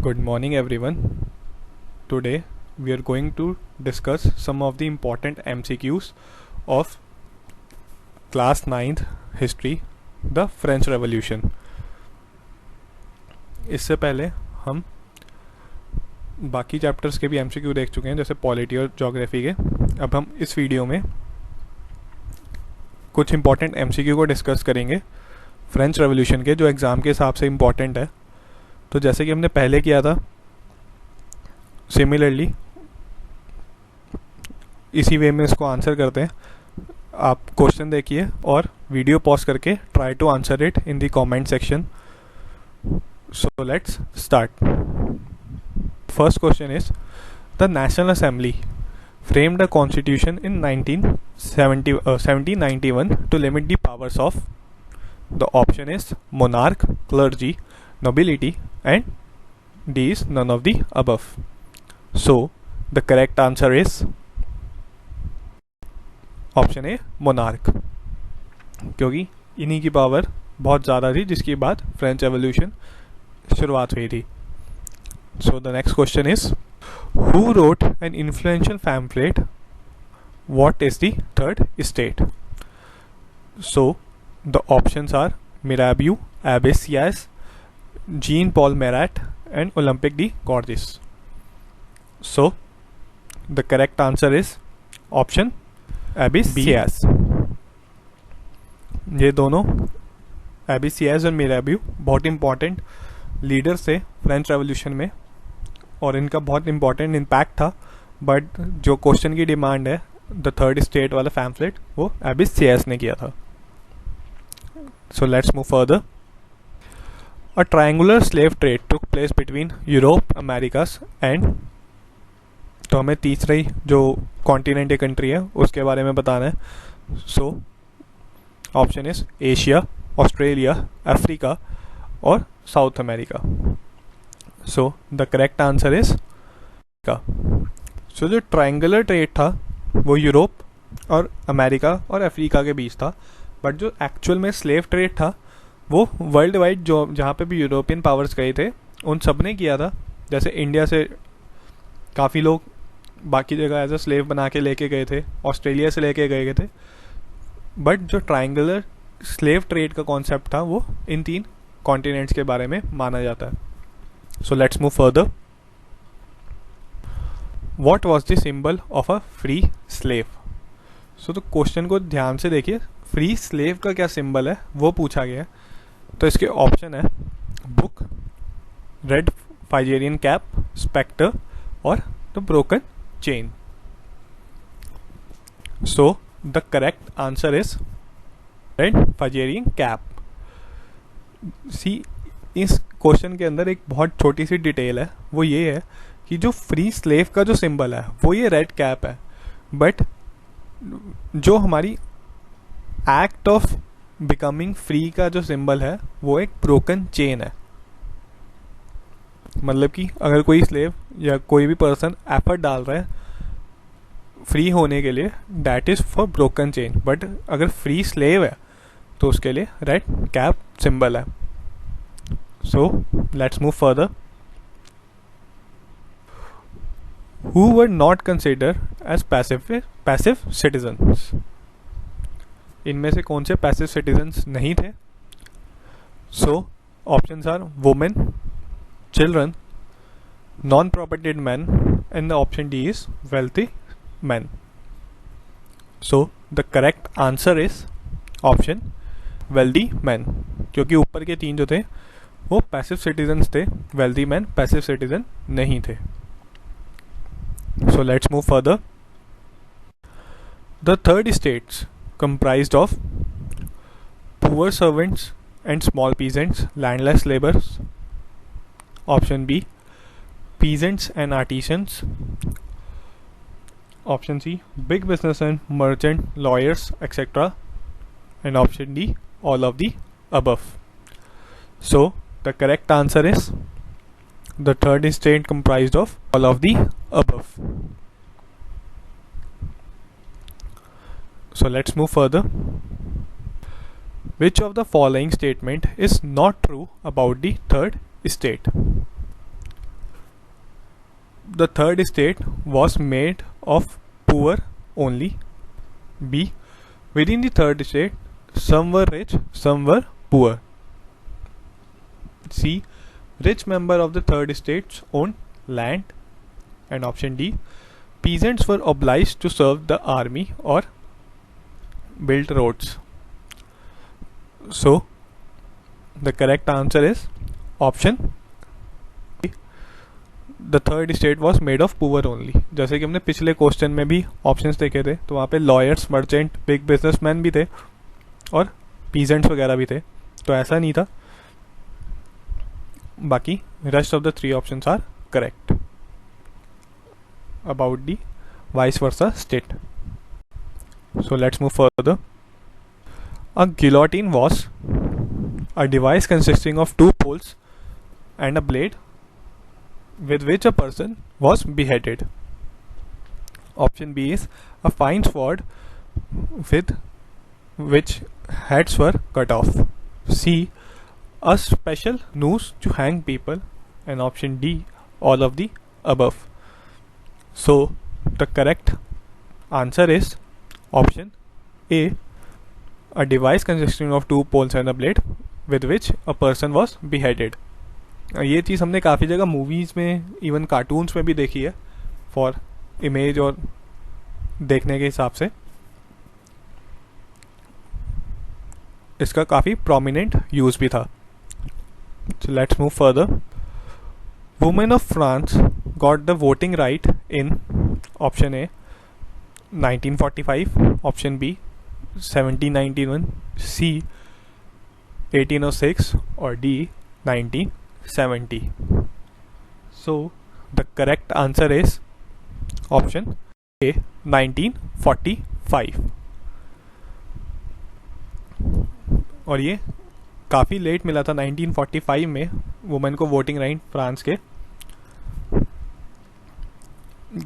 Good morning, everyone. Today we are going to discuss some of the important MCQs of class 9th history, the French Revolution. इससे पहले हम बाकी chapters के भी MCQ देख चुके हैं, जैसे पॉलिटी और ज्योग्राफी के. अब हम इस वीडियो में कुछ इम्पॉर्टेंट MCQ को डिस्कस करेंगे फ्रेंच रेवोल्यूशन के, जो एग्ज़ाम के हिसाब से इम्पॉर्टेंट है. तो जैसे कि हमने पहले किया था, सिमिलरली इसी वे में इसको आंसर करते हैं. आप क्वेश्चन देखिए और वीडियो पॉज करके try to answer it in the comment section. So let's start. First question is, the National Assembly framed a constitution in 1791 to limit the powers of. The option is monarch, clergy, nobility, and D is none of the above. So the correct answer is option A, monarch, क्योंकि इन्हीं की power बहुत ज़्यादा थी जिसके बाद French revolution शुरुआत हुई थी. So the next question is, who wrote an influential pamphlet, What is the Third Estate? So the options are Mirabeau, Abbé Sieyès, Jean-Paul Marat, and Olympique de Gouges. So the correct answer is option Abbé Sieyès. ये दोनों Abbé Sieyès और Mirabeau बहुत important leaders थे French revolution में, और इनका बहुत important impact था. बट जो क्वेश्चन की डिमांड है, द थर्ड स्टेट वाला पैम्फलेट, वो Abbé Sieyès ने किया था. So let's move further. A triangular slave trade took place between Europe, America's and. तो हमें तीसरी जो कॉन्टिनेंट या कंट्री है उसके बारे में बताना है. So option is Asia, Australia, Africa और South America. So the correct answer is का. सो जो ट्रायंगुलर ट्रेड था वो यूरोप और अमेरिका और अफ्रीका के बीच था. बट जो एक्चुअल में स्लेव ट्रेड था वो वर्ल्ड वाइड, जो जहाँ पे भी यूरोपियन पावर्स गए थे उन सब ने किया था. जैसे इंडिया से काफ़ी लोग बाकी जगह एज अ स्लेव बना के लेके गए थे, ऑस्ट्रेलिया से लेके गए थे. बट जो ट्रायंगुलर स्लेव ट्रेड का कॉन्सेप्ट था वो इन तीन कॉन्टिनेंट्स के बारे में माना जाता है. So let's move further. What was the symbol of a free slave? So तो क्वेश्चन को ध्यान से देखिए, फ्री स्लेव का क्या सिंबल है वो पूछा गया है. तो इसके ऑप्शन है book, red Phrygian cap, sceptre और the broken chain. So the correct answer is red Phrygian cap. See, इस क्वेश्चन के अंदर एक बहुत छोटी सी डिटेल है, वो ये है कि जो फ्री स्लेव का जो सिंबल है वो ये रेड कैप है. बट जो हमारी एक्ट ऑफ बिकमिंग फ्री का जो सिंबल है वो एक ब्रोकन चेन है. मतलब कि अगर कोई स्लेव या कोई भी पर्सन एफर्ट डाल रहा है फ्री होने के लिए, that is for broken chain. But अगर फ्री स्लेव है तो उसके लिए रेड कैप सिंबल है. So let's move further. Who were not considered as passive citizens? इनमें से कौन से passive citizens नहीं थे? So options are women, children, non-propertied men, and the option D is wealthy men. So the correct answer is option wealthy men, क्योंकि ऊपर के तीन जो थे वो पैसिव सिटीजन्स थे, वेल्दी मैन पैसिव सिटीजन नहीं थे. So let's move further. The third states comprised of poor servants and small peasants, landless labours. Option B, peasants and artisans. Option C, big businessman, merchant, lawyers etcetera. And option D, all of the above. So the correct answer is the third state comprised of all of the above. So let's move further. Which of the following statement is not true about the third state? The third state was made of poor only. B. Within the third state, some were rich, some were poor. C. Rich member of the third states owned land. And option D. Peasants were obliged to serve the army or build roads. So, the correct answer is option the third state was made of poor only. जैसे कि हमने पिछले question में भी options देखे थे, तो वहाँ पे लॉयर्स, मर्चेंट, बिग बिजनेसमैन भी थे और पीजेंट्स वगैरह भी थे, तो ऐसा नहीं था. बाकी rest of the three options are correct about the vice versa state. So let's move further. A guillotine was a device consisting of two poles and a blade with which a person was beheaded. Option B is a fine sword with which heads were cut off. C. A special noose to hang people. And option D. All of the above. So the correct answer is option A. A device consisting of two poles and a blade with which a person was beheaded. ये चीज़ हमने काफ़ी जगह movies में, even cartoons में भी देखी है for image और देखने के हिसाब से. इसका काफ़ी प्रोमिनेंट यूज़ भी था. So let's move further. Women of France got the voting right in option A 1945, option B 1791, C 1806 और D 1970. So the correct answer is option A 1945. और ये काफ़ी लेट मिला था 1945 में वुमेन को वोटिंग राइट फ्रांस के,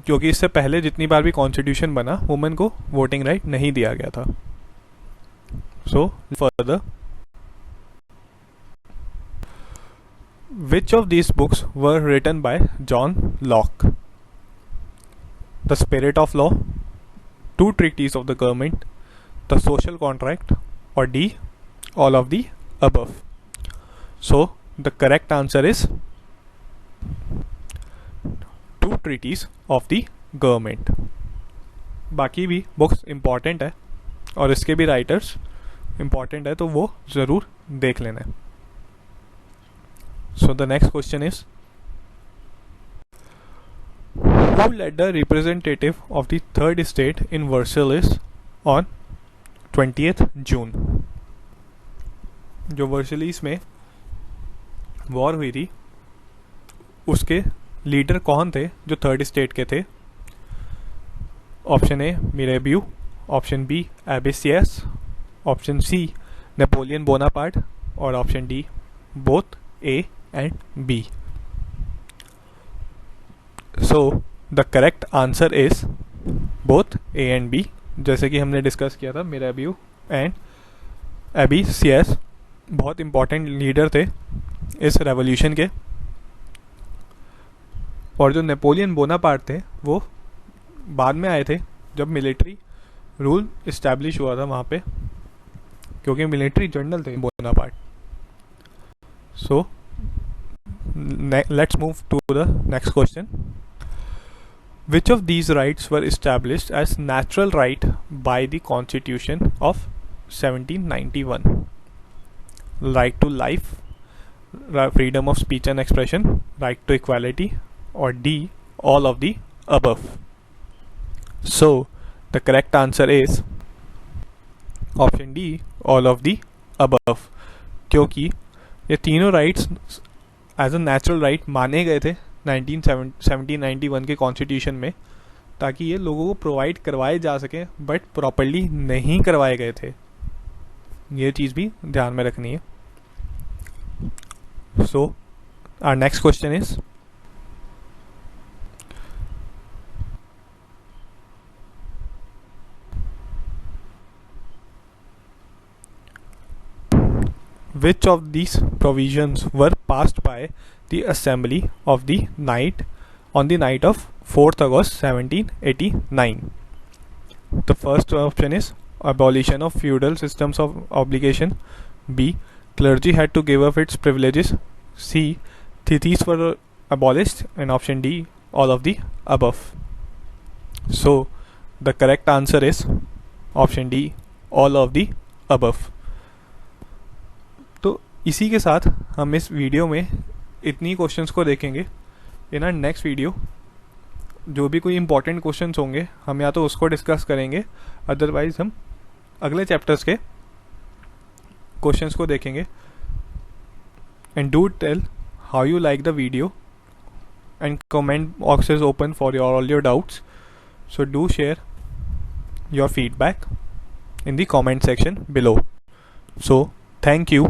क्योंकि इससे पहले जितनी बार भी कॉन्स्टिट्यूशन बना वुमेन को वोटिंग राइट नहीं दिया गया था. So further, which of these books were written by John Locke? The Spirit of Law, Two Treatises of the Government, The Social Contract, or D. All of the above. So the correct answer is Two Treatises of the Government. बाकी भी books important है और इसके भी writers important है, तो वो ज़रूर देख लेना है. So the next question is, who led the representative of the third state in Versailles on 20th June? जो वर्सलीस में वॉर हुई थी उसके लीडर कौन थे जो थर्ड स्टेट के थे? Option A Mirabeau, option B Abbe Sieyes, option C Napoleon Bonaparte और option D both A and B. So the correct answer is both A and B. जैसे कि हमने डिस्कस किया था, मिरेबियो एंड एबिसियस बहुत इम्पॉर्टेंट लीडर थे इस रेवोल्यूशन के, और जो नेपोलियन बोनापार्ट थे वो बाद में आए थे जब मिलिट्री रूल इस्टेब्लिश हुआ था वहाँ पे, क्योंकि मिलिट्री जनरल थे Bonaparte. So let's move to the next question. Which of these rights were established as natural right by the Constitution of 1791? Right to life, freedom of speech and expression, right to equality, or D, all of the above. So the correct answer is option D, all of the above. क्योंकि ये तीनों rights as a natural right माने गए थे 1791 के constitution में, ताकि ये लोगों को प्रोवाइड करवाए जा सके, बट प्रॉपरली नहीं करवाए गए थे. ये चीज़ भी ध्यान में रखनी है. So our next question is, which of these provisions were passed by the Assembly of the Night on the night of 4th August 1789. The first option is abolition of feudal systems of obligation. B. Clergy had to give up its privileges. C. Tithis were abolished. And option D. All of the above. So the correct answer is option D. All of the above. तो इसी के साथ हम इस video में इतनी questions को देखेंगे. इन आवर नेक्स्ट वीडियो जो भी कोई इंपॉर्टेंट क्वेश्चंस होंगे हम या तो उसको डिस्कस करेंगे, अदरवाइज हम अगले चैप्टर्स के क्वेश्चंस को देखेंगे. And do tell how you like the video and comment box is open for all your doubts. So do share your feedback in the comment section below. So thank you.